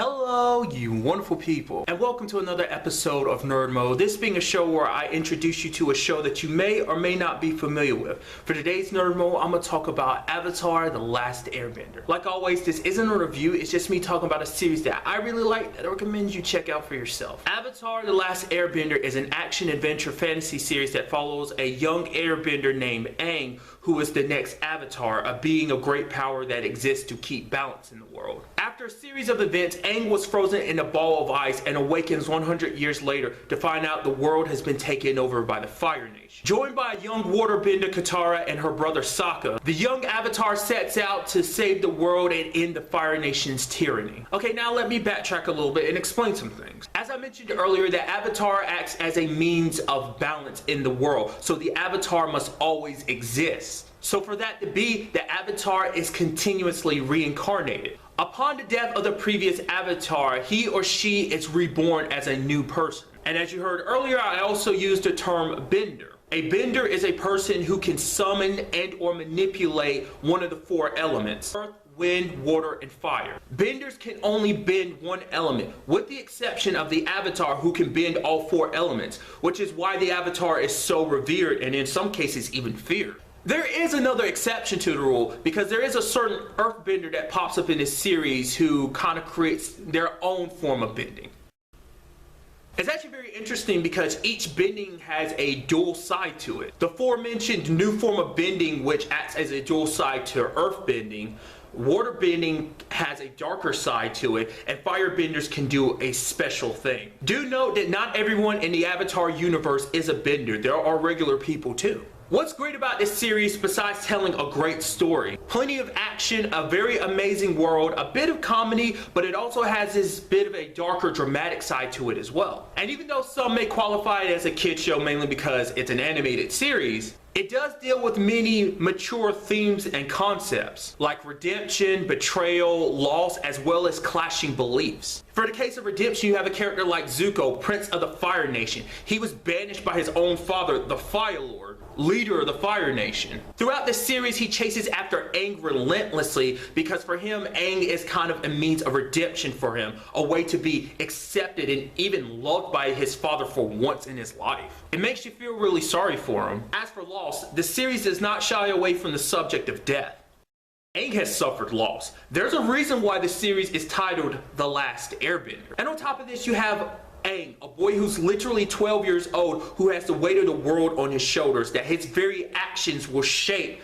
Hello, you wonderful people, and welcome to another episode of Nerd Mode. This being a show where I introduce you to a show that you may or may not be familiar with. For today's Nerd Mode, I'm going to talk about Avatar: The Last Airbender. Like always, this isn't a review, it's just me talking about a series that I really like that I recommend you check out for yourself. Avatar: The Last Airbender is an action-adventure fantasy series that follows a young airbender named Aang, who is the next Avatar, a being of great power that exists to keep balance in the world. After a series of events, Aang was frozen in a ball of ice and awakens 100 years later to find out the world has been taken over by the Fire Nation. Joined by a young waterbender Katara and her brother Sokka, the young Avatar sets out to save the world and end the Fire Nation's tyranny. Okay, now let me backtrack a little bit and explain some things. As I mentioned earlier, the Avatar acts as a means of balance in the world, so the Avatar must always exist. So for that to be, the Avatar is continuously reincarnated. Upon the death of the previous Avatar, he or she is reborn as a new person. And as you heard earlier, I also used the term bender. A bender is a person who can summon and or manipulate one of the four elements: earth, wind, water, and fire. Benders can only bend one element, with the exception of the Avatar, who can bend all four elements, which is why the Avatar is so revered and in some cases even feared. There is another exception to the rule, because there is a certain earthbender that pops up in this series who kind of creates their own form of bending. It's actually very interesting because each bending has a dual side to it. The aforementioned new form of bending, which acts as a dual side to earth bending, water bending has a darker side to it, and firebenders can do a special thing. Do note that not everyone in the Avatar universe is a bender. There are regular people too. What's great about this series, besides telling a great story? Plenty of action, a very amazing world, a bit of comedy, but it also has this bit of a darker, dramatic side to it as well. And even though some may qualify it as a kid show mainly because it's an animated series, it does deal with many mature themes and concepts, like redemption, betrayal, loss, as well as clashing beliefs. For the case of redemption, you have a character like Zuko, Prince of the Fire Nation. He was banished by his own father, the Fire Lord, leader of the Fire Nation. Throughout this series, he chases after Aang relentlessly because for him, Aang is kind of a means of redemption for him, a way to be accepted and even loved by his father for once in his life. It makes you feel really sorry for him. As for loss, the series does not shy away from the subject of death. Aang has suffered loss. There's a reason why the series is titled The Last Airbender. And on top of this, you have Aang, a boy who's literally 12 years old, who has the weight of the world on his shoulders, that his very actions will shape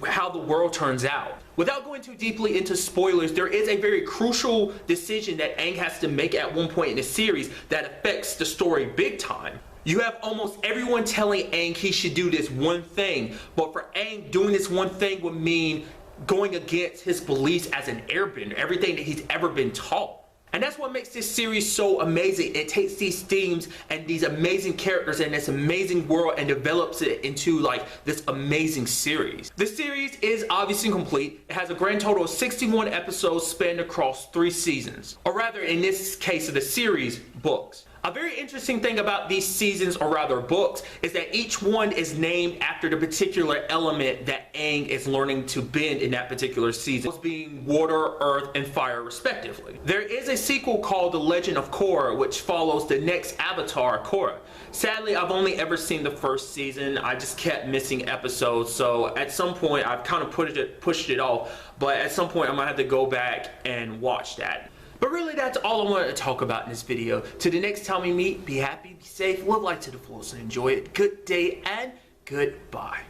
how the world turns out. Without going too deeply into spoilers, there is a very crucial decision that Aang has to make at one point in the series that affects the story big time. You have almost everyone telling Aang he should do this one thing, but for Aang, doing this one thing would mean going against his beliefs as an airbender, everything that he's ever been taught. And that's what makes this series so amazing. It takes these themes and these amazing characters and this amazing world and develops it into like this amazing series. The series is obviously complete. It has a grand total of 61 episodes spanned across 3 seasons, or rather in this case of the series, books. A very interesting thing about these seasons, or rather books, is that each one is named after the particular element that Aang is learning to bend in that particular season, being water, earth, and fire respectively. There is a sequel called The Legend of Korra, which follows the next Avatar, Korra. Sadly, I've only ever seen the first season. I just kept missing episodes, so at some point I've kind of pushed it off, but at some point I'm gonna have to go back and watch that. But really, that's all I wanted to talk about in this video. Till the next time we meet, be happy, be safe, live life to the fullest, and enjoy it. Good day and goodbye.